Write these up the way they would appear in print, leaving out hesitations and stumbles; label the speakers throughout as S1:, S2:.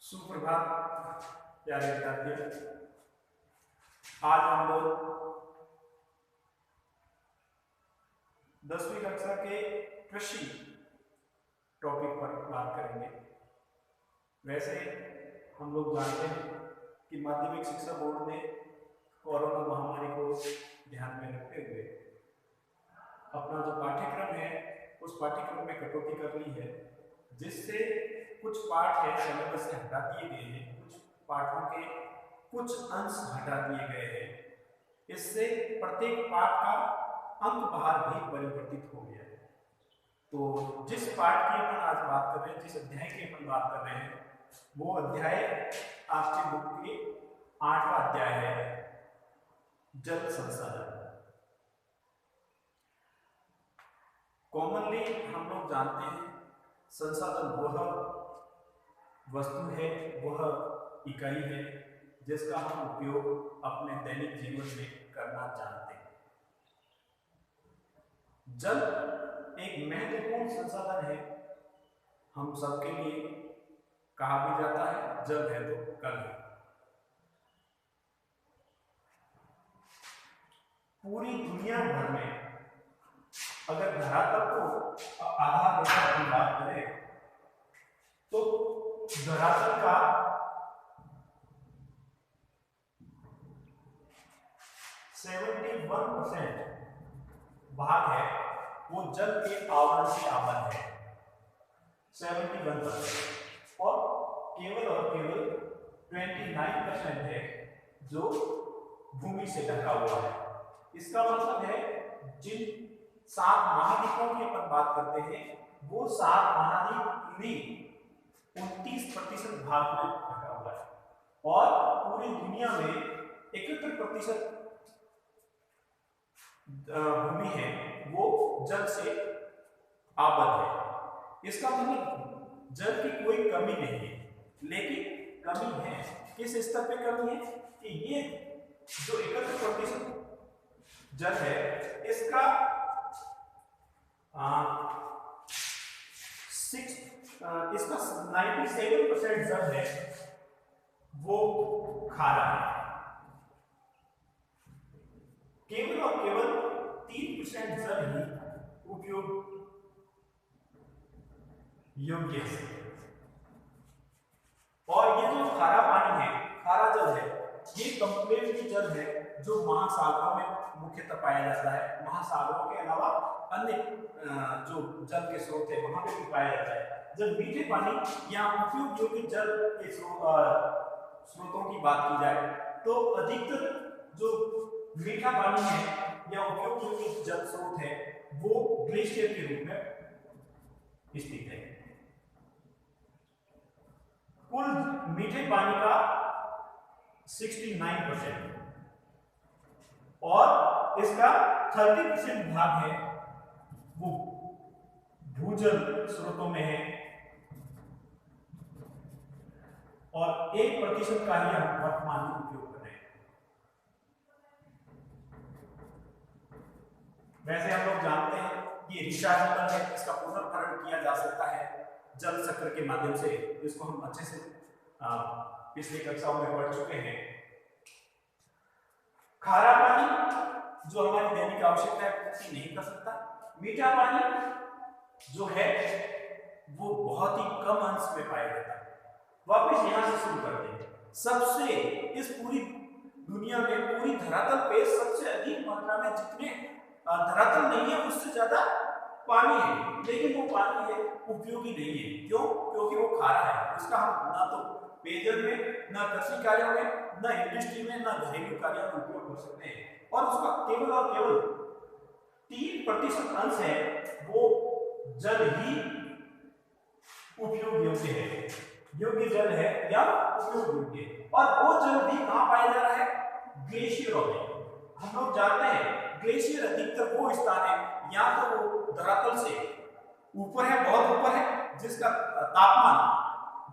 S1: सुप्रभात प्यारे विद्यार्थी। आज हम लोग 10वीं कक्षा के कृषि टॉपिक पर बात करेंगे। वैसे हम लोग जानते हैं कि माध्यमिक शिक्षा बोर्ड ने कोरोना महामारी को ध्यान में रखते हुए अपना जो पाठ्यक्रम है उस पाठ्यक्रम में कटौती कर ली है, जिससे कुछ पाठ है सिलेबस से हटा दिए गए हैं, कुछ पाठों के कुछ अंश हटा दिए गए हैं। इससे प्रत्येक पाठ का अंक भार भी परिवर्तित हो गया है। तो जिस पाठ की अपन आज बात कर रहे हैं, जिस अध्याय की अपन बात कर रहे हैं, वो अध्याय आपके बुक के 8वां अध्याय है, जल संसाधन। कॉमनली हम लोग जानते हैं संसाधन वह वस्तु है, वह इकाई है जिसका हम उपयोग अपने दैनिक जीवन में करना जानते हैं। जल एक महत्वपूर्ण संसाधन है, हम सबके लिए। कहा भी जाता है जल है तो कल है। पूरी दुनिया भर में अगर धरातल को आधार लेकर हम बात करें तो धरातल का 71% भाग है वो जल के आवरण से आवरण है, 71%। और केवल 29% है जो भूमि से ढका हुआ है। इसका मतलब है जिन 7 महाद्वीपों की अपन बात करते हैं, वो 7 महाद्वीप पूरी 29% भाग में ढका हुआ है, और पूरी दुनिया में 71% भूमि है वो जल से आबद्ध है। इसका मतलब जल की कोई कमी नहीं है, लेकिन कमी है किस स्तर पे कमी है कि ये जो 71% जल है इसका 97% जल है वो खारा है। केवल और केवल 3% जल ही उपयोग योग्य है। और ये जो खारा पानी है, खारा जल है, ये कंप्लेंट जल है जो महासागरों में मुख्यतः पाया जाता है। महासागरों के अलावा अन्य जो जल के स्रोत है वहां पे भी पाया जाता है। जब मीठे पानी या उपयोग योग्य जल के स्रोतों की बात की जाए तो अधिकतर जो मीठा पानी है या उपयोग योग्य जल स्रोत है वो ग्लेशियर के रूप में स्थित है। कुल मीठे पानी का 69% और इसका 30% भाग है वो भूजल स्रोतों में है, और 1% का ही हम वर्तमान में उपयोग कर रहे हैं। वैसे हम लोग जानते हैं कि रिचार्जेबल है, इसका पुनर्भरण किया जा सकता है जल चक्र के माध्यम से, जिसको हम अच्छे से पिछली कक्षाओं में पढ़ चुके हैं। खारा पानी जो हमारी दैनिक आवश्यकता है पूर्ति नहीं कर सकता। मीठा पानी जो है वो बहुत ही कम अंश में पाया जाता है। वापस यहां से शुरू करते हैं। सबसे इस पूरी दुनिया में, पूरी धरातल पे सबसे अधिक मात्रा में जितने धरातल नहीं है उससे ज्यादा पानी है, लेकिन वो पानी है उपयोगी नहीं है। क्यों? क्योंकि वो खारा है। उसका हम ना तो पेयजल में, ना कृषि कार्यों में, ना इंडस्ट्री में, ना घरेलू कार्यों में उपयोग कर सकते हैं। और उसका केवल और केवल 3% अंश है वो जल ही उपयोग योग्य है, योग्य जल है या उपयोग योग्य। और वो जल भी कहां पाया जा रहा है? ग्लेशियरों में। हम लोग जानते हैं ग्लेशियर अधिकतर वो स्थान है या तो वो धरातल से ऊपर है, बहुत ऊपर है, जिसका तापमान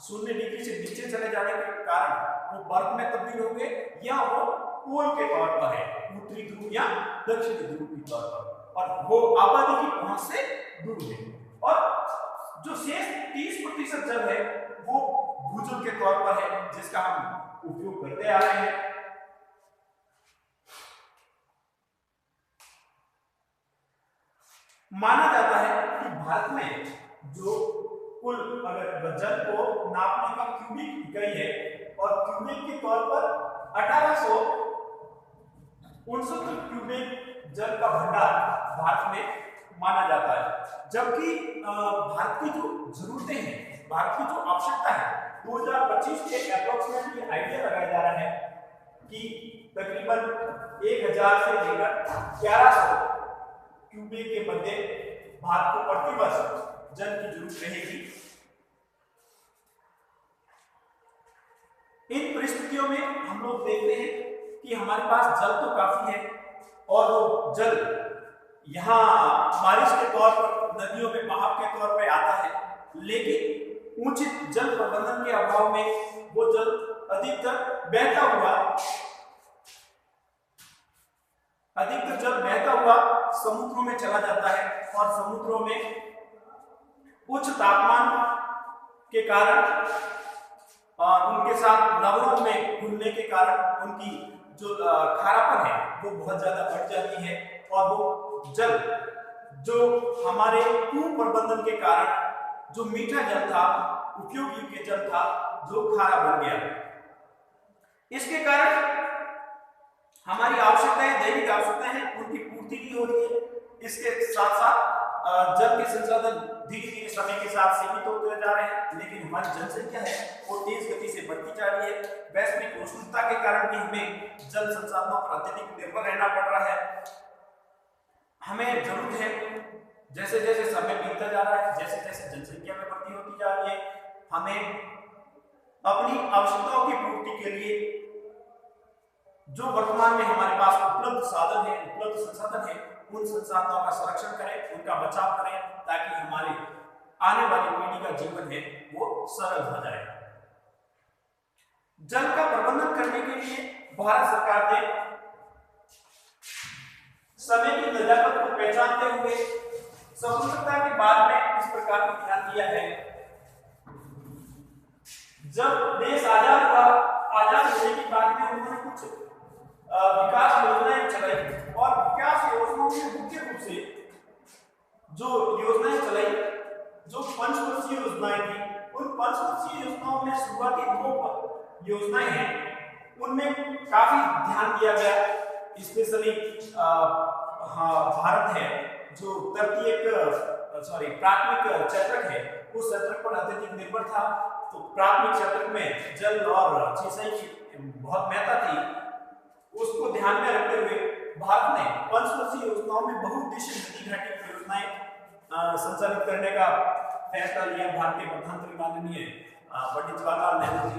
S1: 0 डिग्री से नीचे चले जाने के कारण वो बर्फ में तब्दील होंगे, या वो पोल के तौर पर है, उत्तरी ध्रुव या दक्षिणी ध्रुव के तौर पर, और वो आबादी की पहुंच से दूर है। और जो शेष 30% जल है वो भूजल के तौर पर है जिसका हम उपयोग करते आ रहे हैं। माना जाता है कि भारत में जो कुल अगर जल को नापने का क्यूबिक इकाई है और क्यूबिक के तौर पर 1869 क्यूबिक जल का भंडार भारत में माना जाता है। जबकि भारत की जो जरूरतें हैं, भारत की जो आवश्यकता है, 2025 के अप्रोक्सीमेटली आइडिया लगाया जा रहा है कि तकरीबन 1000 से लेकर 1100 क्यूबिक के मध्य भारत को प्रतिवर्ष जल की जरूरत रहेगी। इन परिस्थितियों में हम लोग देखते हैं कि हमारे पास जल तो काफी है और वो जल यहाँ बारिश के तौर पर, नदियों में बहाव के तौर पर आता है, लेकिन उचित जल प्रबंधन के अभाव में वो जल अधिकतर बहता हुआ समुद्रों में चला जाता है और समुद्रों में उच्च तापमान के कारण उनके साथ लवणों में घुलने के कारण उनकी जो खारापन है वो बहुत ज्यादा बढ़ जाती है और वो जल जो हमारे कुप्रबंधन के कारण जो मीठा जल था, उपयोग योग्य जल था, जो खारा बन गया। इसके कारण हमारी आवश्यकताएं, दैनिक आवश्यकताएं हैं, उनकी पूर्ति नहीं हो रही है। इसके साथ साथ जल के संसाधन धीरे धीरे समय के साथ सीमित होते जा रहे हैं, लेकिन हमारी जनसंख्या है वो तेज गति से बढ़ती जा रही है। वैश्विक उष्णता के कारण भी हमें जल संसाधनों पर अत्यधिक निर्भर रहना पड़ रहा है। हमें जरूरत है, जैसे जैसे समय बीतता जा रहा है, जैसे जैसे जनसंख्या में वृद्धि होती जा रही है, हमें अपनी आवश्यकताओं की पूर्ति के लिए जो वर्तमान में हमारे पास उपलब्ध साधन है, उपलब्ध संसाधन है, उन संसाधनों का संरक्षण करें, उनका बचाव करें, ताकि हमारे आने वाली पीढ़ी का जीवन है वो सरल हो जाए। जल का प्रबंधन करने के लिए भारत सरकार ने समय की नजाकत को पहचानते हुए स्वतंत्रता के बाद में इस प्रकार का ध्यान दिया है। जब देश आजाद हुआ, आजाद होने के बाद में उन्होंने कुछ विकास योजनाएं चलाई और विकास योजनाओं में मुख्य रूप से जो योजनाएं चलाई, जो पंचवर्षीय योजनाएं थी, उन पंचवर्षीय योजनाओं में शुरुआती 2 योजनाएं हैं, उनमें काफी ध्यान दिया गया। स्पेशली भारत है जो प्राथमिक चक्र है, उस चक्र पर अत्यधिक निर्भर था। तो प्राथमिक चक्र में जल और सिंचाई की बहुत महत्ता थी। उसको ध्यान में रखते हुए भारत ने पंचवर्षीय योजनाओं में बहुउद्देशीय नदी घाटी परियोजनाएं संचालित करने का फैसला लिया। भारतीय प्रधानमंत्री माननीय पंडित जवाहरलाल नेहरू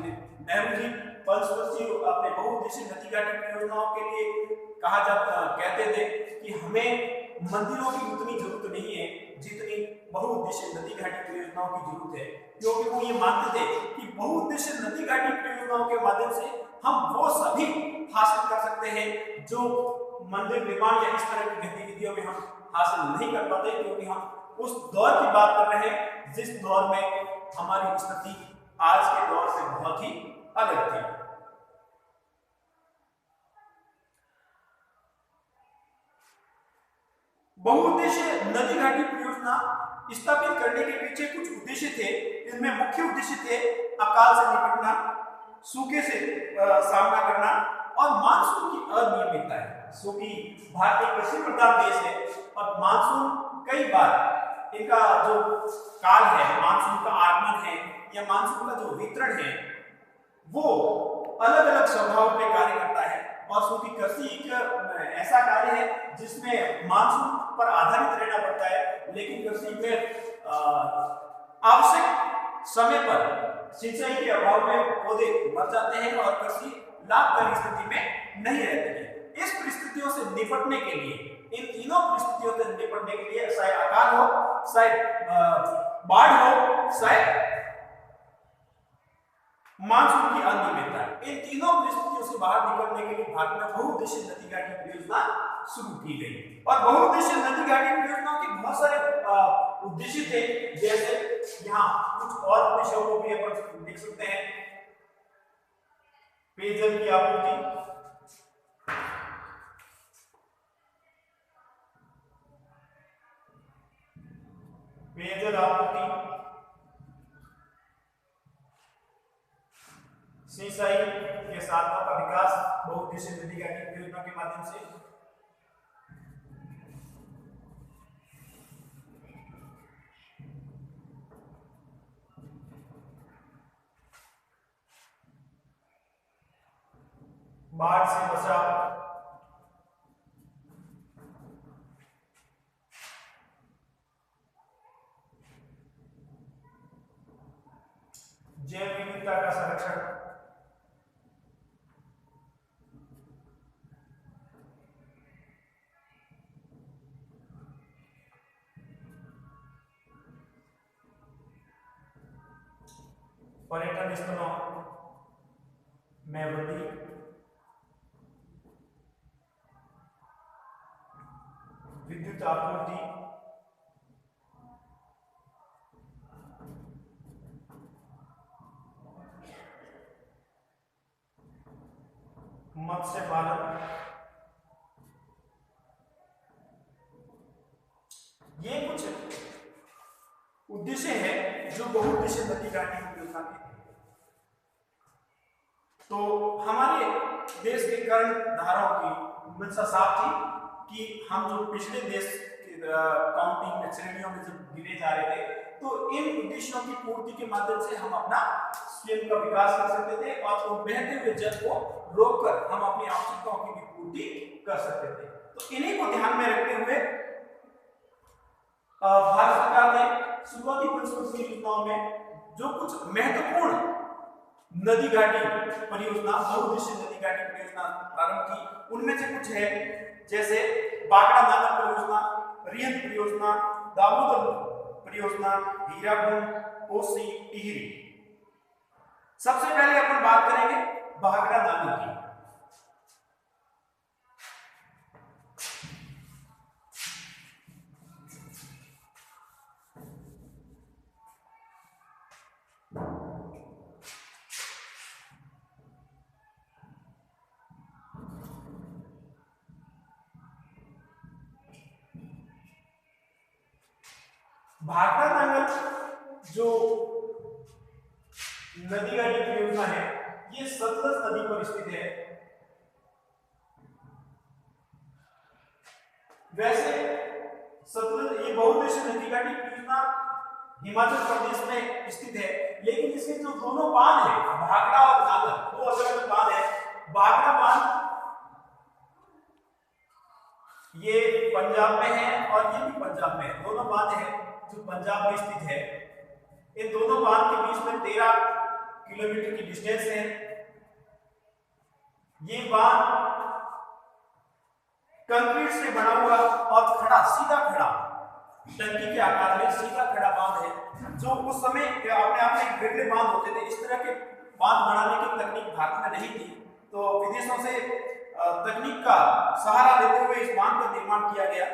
S1: जी पंचवर्षीय अपने बहुउद्देशीय नदी घाटी परियोजनाओं के लिए कहते थे कि हमें मंदिरों की उतनी जरूरत नहीं है जितनी बहुउद्देशीय नदी घाटी परियोजनाओं की जरूरत है, क्योंकि वो ये मानते थे कि बहुउद्देशीय नदी घाटी परियोजनाओं के माध्यम से हम वो सभी हासिल कर सकते हैं जो मंदिर निर्माण या इस तरह की गतिविधियों में हम हासिल नहीं कर पाते, क्योंकि हम उस दौर की बात कर रहे हैं जिस दौर में हमारी स्थिति आज के दौर से बहुत ही अलग थी। बहुउद्देशीय नदी घाटी परियोजना स्थापित करने के पीछे कुछ उद्देश्य थे। इनमें मुख्य उद्देश्य थे अकाल से निपटना, सूखे से सामना करना और मानसून की अनियमितता है। क्योंकि भारत एक कृषि प्रधान देश है और मानसून कई बार इनका जो काल है, मानसून का आगमन है या मानसून का जो वितरण है, वो अलग अलग स्वभाव पे कार्य करता है। और क्योंकि कृषि एक ऐसा कार्य है जिसमें मानसून पर आधारित रहना पड़ता है, लेकिन कृषि में आवश्यक समय पर सिंचाई के अभाव में पौधे मर जाते हैं और कृषि लाभकारी स्थिति में नहीं रहती है। इस परिस्थितियों से निपटने के लिए, इन तीनों परिस्थितियों से निपटने के लिए, चाहे अकाल हो, चाहे बाढ़ हो, चाहे मानसून की अनियमितता, इन तीनों परिस्थितियों से बाहर निकलने के लिए भारत में बहुउद्देशीय नदी घाटी परियोजना शुरू की गई। और बहुउद्देशीय नदी घाटी परियोजनाओं के बहुत सारे उद्देश्य थे, जैसे यहाँ कुछ और उद्देश्यों को भी अपन देख सकते हैं। पेयजल की आपूर्ति, पेयजल आपूर्ति, सिंचाई के साधनों का विकास बहुउद्देशीय नदी घाटी परियोजना के माध्यम से, बाढ़ से बचाव, जैव विविधता का संरक्षण, पर्यटन स्थलों में वृद्धि, विद्युत आपूर्ति, मत्स्य पालन, ये कुछ उद्देश्य है जो बहुउद्देशीय नदी घाटी परियोजना के। तो हमारे देश के कर्ण धाराओं की मंशा साफ थी कि हम जो पिछले देश की काउंटिंग में श्रेणियों में जब गिने जा रहे थे, तो इन उद्देश्यों की पूर्ति के माध्यम से हम अपना स्वयं का विकास कर सकते थे और तो बहते हुए जल को रोककर हम अपनी आवश्यकताओं की भी पूर्ति कर सकते थे। तो इन्हीं को ध्यान में रखते हुए भारत सरकार ने शुरुआती पंचवर्षीय योजनाओं में जो कुछ महत्वपूर्ण नदी घाटी परियोजना, बहुउद्देशीय नदी घाटी परियोजना प्रारंभ की, उनमें से कुछ है जैसे बागड़ा नाला परियोजना, रिहंद परियोजना, दामोदर परियोजना, हीराकुंड, कोसी, टिहरी। सबसे पहले अपन बात करेंगे बागड़ा नाला की। भाखड़ा नांगल जो नदी घाटी परियोजना है, ये सतलज नदी पर स्थित है। वैसे सतलज ये बहुउद्देशीय नदी घाटी परियोजना हिमाचल प्रदेश में स्थित है, लेकिन इसके जो दोनों बांध है, भाखड़ा और नांगल, दो अलग अलग बांध है। भाखड़ा बांध ये पंजाब में है और ये भी पंजाब में है, दोनों बांध है जो पंजाब में स्थित है। इन दोनों बांध के बीच में 13 किलोमीटर की डिस्टेंस है। ये बांध कंक्रीट से बना हुआ और खड़ा, सीधा खड़ा, टंकी के आकार में सीधा खड़ा बांध है, जो उस समय अपने आप में बिगड़े बांध होते थे। इस तरह के बांध बनाने की तकनीक भारत में नहीं थी, तो विदेशों से तकनीक का सहारा लेते हुए इस बांध का निर्माण किया गया।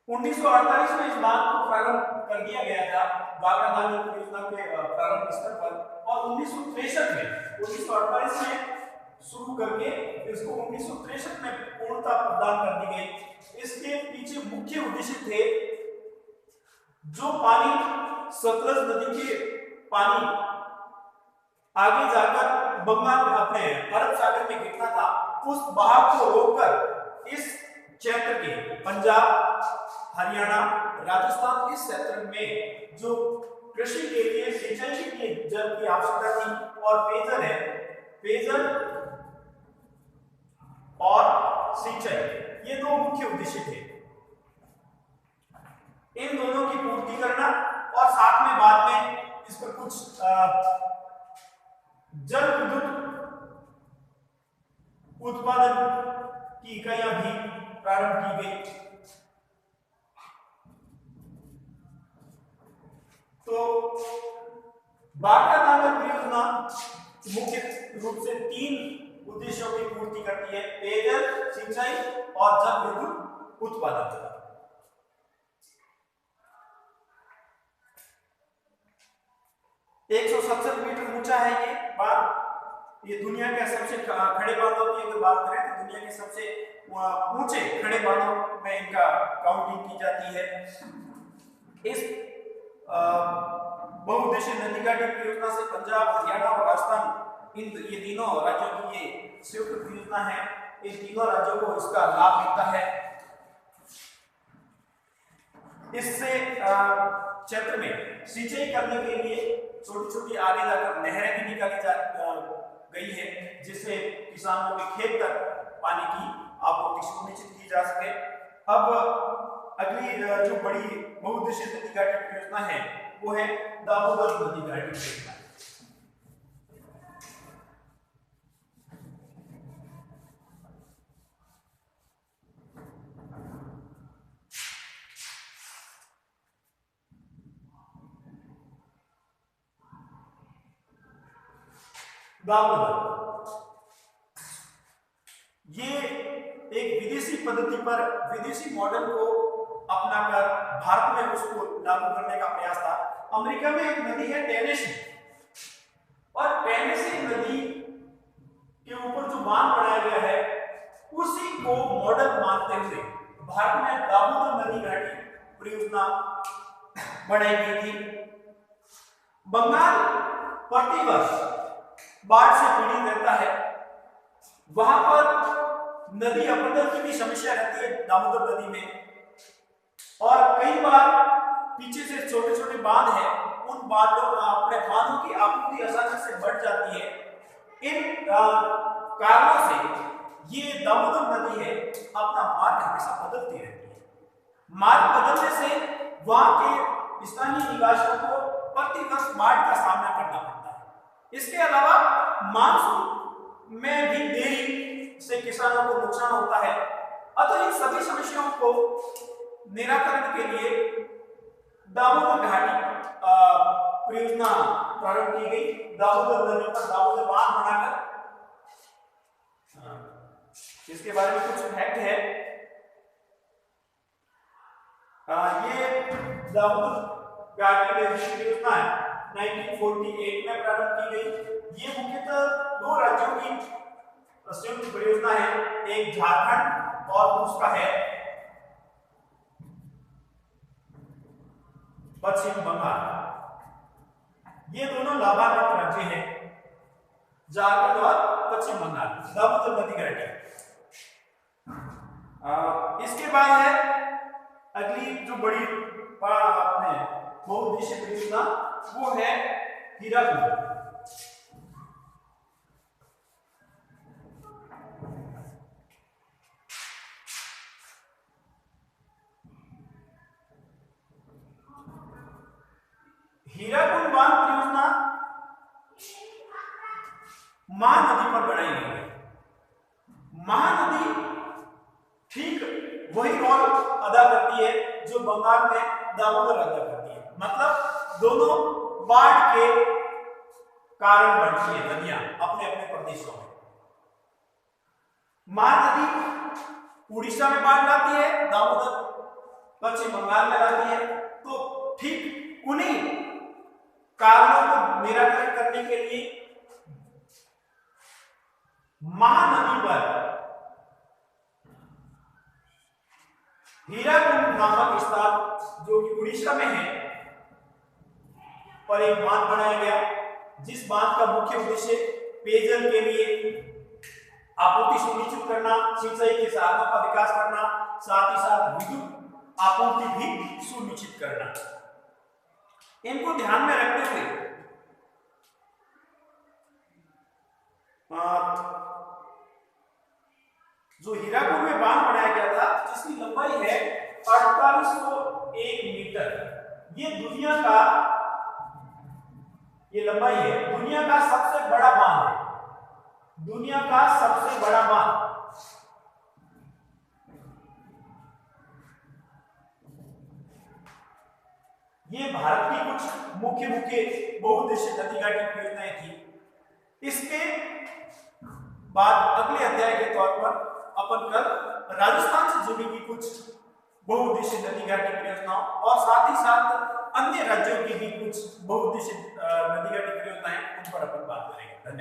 S1: 1948 में इस बांध को प्रारंभ कर दिया गया था बागड़ा नांगल परियोजना के प्रारंभ स्तर पर, और 1948 में शुरू करके इसको 1963 में पूर्णता प्रदान कर दी गई। इसके पीछे मुख्य उद्देश्य थे, जो पानी सतलज नदी के पानी आगे जाकर बंगाल में अपने अरब सागर में गिरता था, उस बहाव को रोककर इस क्षेत्र के पंजाब, हरियाणा, राजस्थान, इस क्षेत्र में जो कृषि के लिए, सिंचाई के लिए जल की आवश्यकता थी और पेयजल है, पेयजल और सिंचाई, ये दो मुख्य उद्देश्य थे। इन दोनों की पूर्ति करना और साथ में बाद में इस पर कुछ जल विद्युत उत्पादन की इकाइयां भी प्रारंभ की गई। तो बागड़ा नांगल परियोजना मुख्य रूप से 3 उद्देश्यों की पूर्ति करती है: पेयजल, सिंचाई और जल विद्युत उत्पादन। 167 मीटर ऊंचा है ये बांध ये दुनिया के सबसे खड़े बांधों की अगर बात करें तो दुनिया के सबसे ऊंचे खड़े बांधों में इनका काउंटिंग की जाती है। इस बहुउद्देशीय नदी घाटी परियोजना से पंजाब, हरियाणा और राजस्थान ये तीनों राज्यों की ये संयुक्त परियोजना है। इन तीनों राज्यों को इसका लाभ मिलता है। इससे क्षेत्र में सिंचाई करने के लिए छोटी छोटी आगे जाकर नहरें भी निकाली गई है, जिससे किसानों के खेत तक पानी की आपूर्ति सुनिश्चित की जा सके। अब अगली जो बड़ी बहुउद्देशीय नदी घाटी परियोजना है वो है दामोदर नदी घाटी परियोजना। दामोदर ये एक विदेशी पद्धति पर विदेशी मॉडल को अपनाकर भारत में उसको लागू करने का प्रयास था। अमेरिका में एक नदी है टेनेसी, और टेनेसी नदी के ऊपर जो बांध बनाया गया है उसी को मॉडल मानते हुए भारत में दामोदर नदी घाटी परियोजना बनाई गई थी। बंगाल प्रतिवर्ष बाढ़ से पीड़ित रहता है। वहां पर नदी अपरदन की भी समस्या रहती है दामोदर नदी में, और कई बार पीछे से छोटे छोटे बांध हैं, उन बांधों अपने बांधों की आपूर्ति अचानक से बढ़ जाती है। इन कारणों से ये दामोदर नदी है अपना मार्ग हमेशा बदलती रहती है। मार्ग बदलने से वहां के स्थानीय निवासियों को प्रतिवर्ष बाढ़ का सामना करना पड़ता है। इसके अलावा मानसून में भी देरी से किसानों को नुकसान होता है। अतः इन सभी समस्याओं को निराकरण के लिए दामोदर घाटी परियोजना प्रारंभ की गई। दामोदर नदी पर दामोदर बांध बनाकर, इसके बारे में कुछ फैक्ट है। ये दामोदर घाटी परियोजना 1948 में प्रारंभ की गई। ये मुख्यतः दो राज्यों की संयुक्त परियोजना है, एक झारखंड और दूसरा है पश्चिम बंगाल। ये दोनों लाभान्वित राज्य हैं, झारखंड और पश्चिम बंगाल, दामोदर नदी घाटी। इसके बाद है अगली जो बड़ी अपने बहुउद्देशीय परियोजना, वो है हीराकुद। हीराकुद बांध परियोजना महानदी पर बनाई गई है। महानदी ठीक वही रोल अदा करती है जो बंगाल में दामोदर अदा करती है। मतलब दोनों बाढ़ के कारण बनती है नदियां अपने अपने प्रदेशों में। महानदी उड़ीसा में बाढ़ लाती है, दामोदर पश्चिम बंगाल में लाती है। तो ठीक उन्हीं कारणों को निराकरण करने के लिए महानदी पर हीराकुद नामक स्थान जो कि उड़ीसा में है पर एक बांध बनाया गया, जिस बांध का मुख्य उद्देश्य पेयजल के लिए आपूर्ति सुनिश्चित करना, सिंचाई के साधनों का विकास करना, साथ ही साथ विद्युत आपूर्ति भी सुनिश्चित करना। इनको ध्यान में रखते हुए जो हीराकुद में बांध बनाया गया था, जिसकी लंबाई है 4801 मीटर, ये दुनिया का, ये लंबाई है दुनिया का सबसे बड़ा बांध है, दुनिया का सबसे बड़ा बांध। ये भारत की कुछ मुख्य बहुउद्देशीय नदी घाटी परियोजनाएं थी। इसके बाद अगले अध्याय के तौर पर अपन कल राजस्थान से जुड़ी हुई कुछ बहुउद्देशीय नदी घाटी परियोजनाओं और साथ ही साथ अन्य राज्यों की भी कुछ बहुउद्देशीय नदी घाटी परियोजनाएं, उन पर अपन बात करेंगे। धन्यवाद।